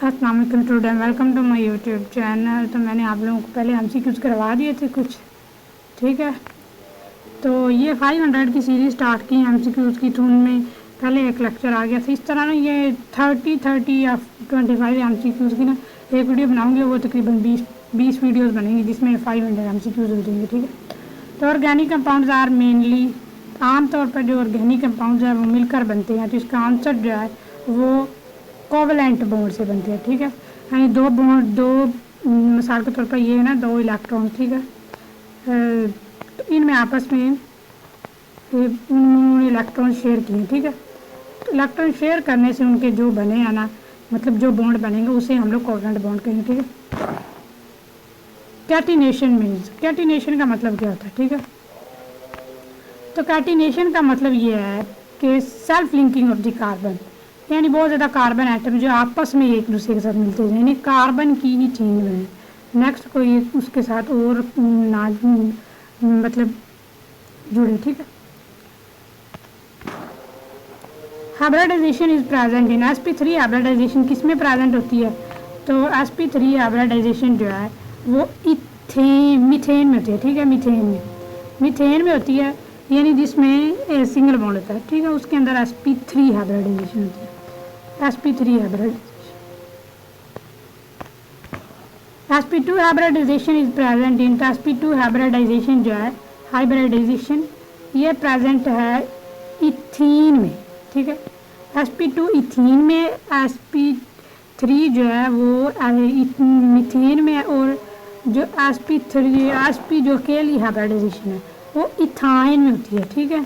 अस्सलाम वालेकुम student, welcome to my YouTube channel. तो मैंने आप लोगों को पहले एमसीक्यूज करवा दिए थे कुछ, ठीक है। तो ये 500 की सीरीज़ स्टार्ट की एमसीक्यूज की, तो उनमें पहले एक लेक्चर आ गया था। इस तरह ना ये 30 या 25 एमसीक्यूज की ना एक वीडियो बनाऊंगी, वो तकरीबन 20 वीडियोज़ बनेंगी जिसमें 500 एमसीक्यूज हो जाएंगे, ठीक है। तो ऑर्गेनिक कंपाउंड्स आर मेनली, आमतौर पर जो ऑर्गेनिक कंपाउंड्स हैं वो मिलकर बनते हैं। तो इसका आंसर जो है वो कोवलेंट बॉन्ड से बनते हैं, ठीक है। यानी दो बॉन्ड, दो मिसाल के तौर पर ये है ना, दो इलेक्ट्रॉन, ठीक है। तो इनमें आपस में उन्होंने इलेक्ट्रॉन शेयर किए, ठीक है। तो इलेक्ट्रॉन शेयर करने से उनके जो बने हैं ना, मतलब जो बॉन्ड बनेंगे उसे हम लोग कोवलेंट बॉन्ड कहेंगे, ठीक है। कैटिनेशन मीन्स, कैटिनेशन का मतलब क्या होता है, ठीक है। तो कैटिनेशन का मतलब ये है कि self linking of the carbon, यानी बहुत ज़्यादा कार्बन एटम जो आपस में एक दूसरे के साथ मिलते हैं, यानी कार्बन की ही चेन में नेक्स्ट कोई उसके साथ और ना मतलब जुड़े, ठीक है। Hybridization is present in sp3। Hybridization किस में प्रेजेंट होती है? तो sp3 हाइब्रिडाइजेशन जो है वो मीथेन में होती है, ठीक है। मीथेन में होती है, यानी जिसमें सिंगल बॉन्ड होता है, ठीक है। उसके अंदर sp3 हाइब्रिडाइजेशन होती है, sp3 hybridization. sp2 hybridization is present in, sp2 hybridization जो है, हाइब्रिडाइजेशन ये प्रेजेंट है इथीन में, ठीक है। sp2 इथीन में, sp3 जो है वो मीथेन में, और जो sp जो अकेली हाइब्रिडाइजेशन है वो इथाइन में होती है, ठीक है।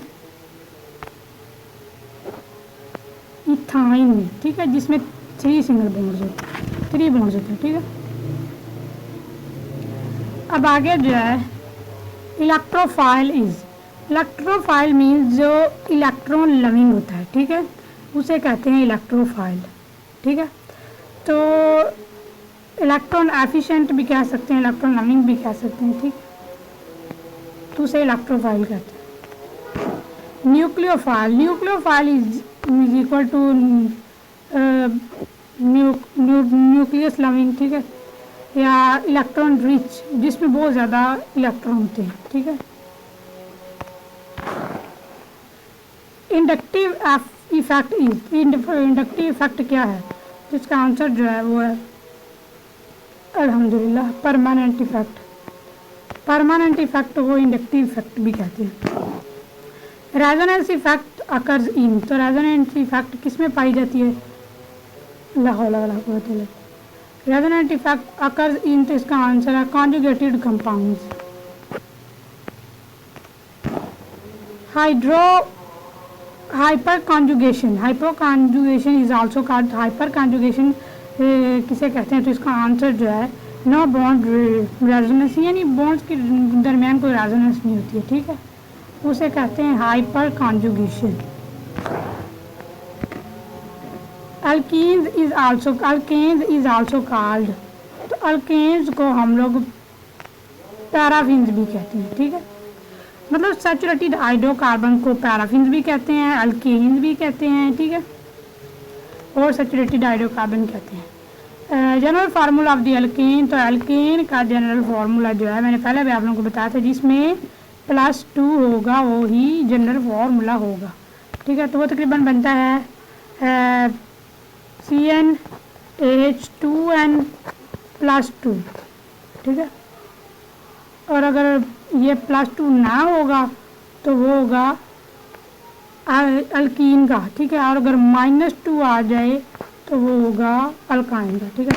इथाइन में, ठीक है, जिसमें 3 सिंगल बॉन्ड्स होते हैं, 3 बॉन्ड्स होते हैं, ठीक है। अब आगे जो है इलेक्ट्रोफाइल इज, इलेक्ट्रोफाइल मीन्स जो इलेक्ट्रॉन लविंग होता है, ठीक है, उसे कहते हैं इलेक्ट्रोफाइल, ठीक है। तो इलेक्ट्रॉन एफिशिएंट भी कह सकते हैं, इलेक्ट्रॉन लविंग भी कह सकते हैं, ठीक। तो उसे इलेक्ट्रोफाइल कहते हैं। Nucleophile, nucleophile is equal to nucleus loving, ठीक है, या इलेक्ट्रॉन रिच, जिसमें बहुत ज़्यादा इलेक्ट्रॉन होते हैं, ठीक है। Inductive effect is, inductive effect क्या है? जिसका आंसर जो है वो है अल्हम्दुलिल्लाह परमानेंट इफेक्ट। परमानेंट इफेक्ट को इंडक्टिव इफेक्ट भी कहते हैं। रेजोनेंस इफेक्ट अकर्स इन, तो रेजोनेंस इफेक्ट किस में पाई जाती है? ला हौला वला कुव्वता इल्ला बिल्लाह। रेजोनेंस इफेक्ट अकर्स इन, तो इसका आंसर है conjugated compounds. Hyper conjugation, hyper conjugation is also called, hyper conjugation किसे कहते हैं? तो इसका आंसर जो है नो बॉन्ड रेजोनेंस, यानी बॉन्ड्स के दरमियान कोई रेजोनेंस नहीं होती है, ठीक है, उसे कहते हैं hyper conjugation. Alkenes is also called, तो अल्केन्स को हम लोग पैराफिन्स भी कहते हैं, ठीक है। मतलब सैचुरेटेड हाइड्रोकार्बन को पैराफिन्स भी कहते हैं, अल्केन्स भी कहते हैं, ठीक है, और सैचुरेटेड हाइड्रोकार्बन कहते हैं। General formula of the alkene, तो एल्केन का जनरल फार्मूला जो है मैंने पहले भी आप लोगों को बताया था, जिसमें +2 होगा वो ही जनरल फार्मूला होगा, ठीक है। तो वो तकरीबन बनता है CnH2n+2, ठीक है। और अगर ये +2 ना होगा तो वो होगा अल्कीन का, ठीक है। और अगर -2 आ जाए तो वो होगा अल्काइन का, ठीक है।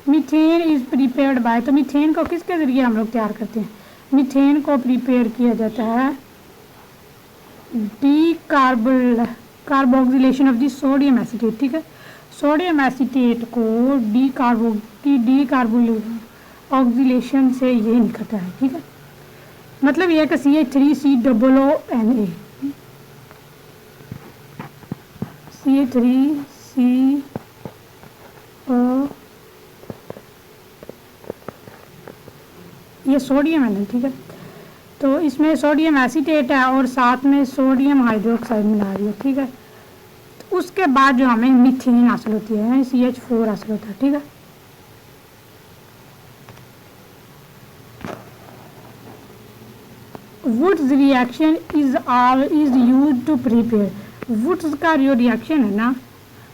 मीथेन इज प्रिपेयर्ड बाय, तो मीथेन को किसके ज़रिए हम लोग तैयार करते हैं? मीथेन को प्रिपेयर किया जाता है carboxylation of the sodium acetate, ठीक है। सोडियम एसीटेट को ऑक्सीलेशन से ये निकलता है, ठीक है। मतलब यह कि CH3COONA, CH3CO, ये सोडियम है ना, ठीक है। तो इसमें सोडियम एसीटेट है और साथ में सोडियम हाइड्रोक्साइड मिला रही है, ठीक है। उसके बाद जो हमें मीथेन हासिल होती है, यानी CH4 हासिल होता है। ठीक है, Wurtz reaction is use to prepare. Wurtz का जो रिएक्शन है ना,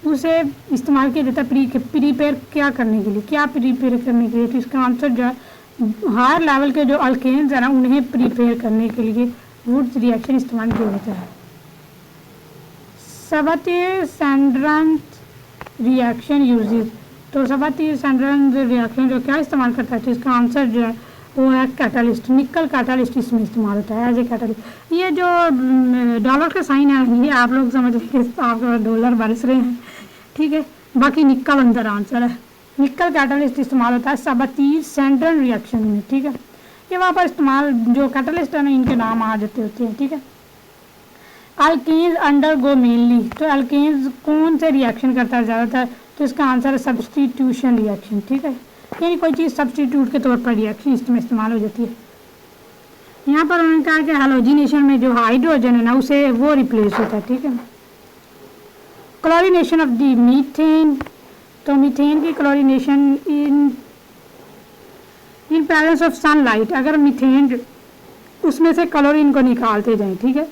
उसे इस्तेमाल किया जाता है प्रीपेयर क्या करने के लिए, क्या प्रीपेयर करने के लिए। तो इसका आंसर जो है हायर लेवल के जो अल्केन्स है ना, उन्हें प्रीपेयर करने के लिए वुड्स रिएक्शन इस्तेमाल किया जाता है। सबाथिर-सैंडर्स रिएक्शन यूजेस। तो सबाथिर-सैंडर्स रिएक्शन जो क्या इस्तेमाल करता है, तो इसका आंसर जो है वो है कैटलिस्ट। निकल कैटलिस्ट इसमें इस्तेमाल होता है एज ए कैटलिस्ट। ये जो डॉलर का साइन है, ये आप लोग समझ रहे कि आपको डॉलर बरस रहे हैं। ठीक है, बाकी निकल अंदर आंसर है। निकल कैटलिस्ट इस्तेमाल होता है सबाथिर-सैंडर्स रिएक्शन में। ठीक है, ये वहाँ पर इस्तेमाल जो कैटलिस्ट है ना, इनके नाम आ जाते होते हैं। ठीक है, अल्केन्स अंडरगो मेनली। तो अल्केन्स कौन से रिएक्शन करता है ज़्यादातर, तो इसका आंसर है सब्सटीट्यूशन रिएक्शन। ठीक है, यानी कोई चीज़ सब्सटीट्यूट के तौर पर रिएक्शन इसमें इस्तेमाल हो जाती है। यहाँ पर उन्होंने कहा कि हैलोजिनेशन में जो हाइड्रोजन है ना, उसे वो रिप्लेस होता है। ठीक है, क्लोरीनेशन ऑफ द मीथेन। तो मीथेन की chlorination in presence of sunlight. अगर मीथेन उसमें से क्लोरीन को निकालते जाएं, ठीक है,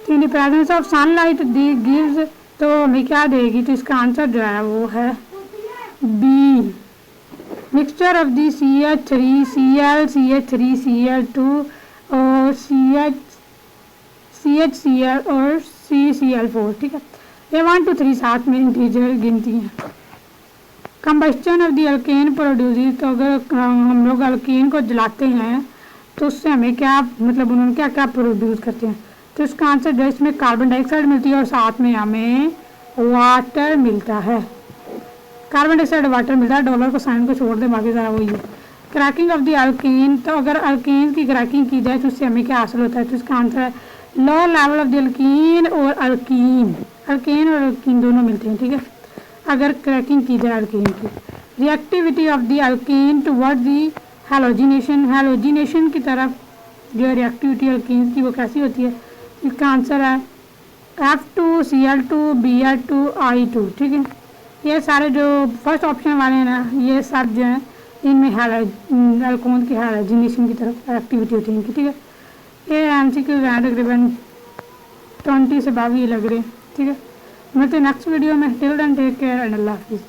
तो in presence of sunlight the gives, तो हमें क्या देगी, तो इसका आंसर जो है वो है B. Mixture of the CH3 Cl CH3 Cl2 और CHCl और CCl4। ठीक है, ये 1 2 3 साथ में इंटीजर गिनती हैं। Combustion of the alkane produce. तो अगर हम लोग अल्केन को जलाते हैं तो उससे हमें क्या, मतलब उन्होंने क्या क्या प्रोड्यूस करते हैं, तो इसका आंसर जो है इसमें कार्बन डाइऑक्साइड मिलती है और साथ में हमें वाटर मिलता है। कार्बन डाइऑक्साइड वाटर मिलता है। डॉलर को साइन को छोड़ दें, बाकी सारा वही है। Cracking of the alkane. तो अगर अल्केन की क्रैकिंग की जाए तो उससे हमें क्या हासिल होता है, तो इसका आंसर है lower level of the alkyne और अल्कीन। अल्केन और अल्कीन दोनों मिलते हैं। ठीक है, अगर क्रैकिंग की जाए अल्केन की। Reactivity of the alkane toward the halogenation. Halogenation की तरफ जो रिएक्टिविटी अल्केन की वो कैसी होती है, इसका आंसर है F2Cl2 Br2 I2। ठीक है, ये सारे जो फर्स्ट ऑप्शन वाले हैं ना, ये सब जो है इनमें अल्कोन की हैलोजिनेशन की तरफ एक्टिविटी होती है इनकी। ठीक है, ये MCQ तकरीबन 20 से 22 लग रहे हैं। ठीक है, मिलते हैं नेक्स्ट वीडियो में। Till then take care and अल्लाह हाफिज़।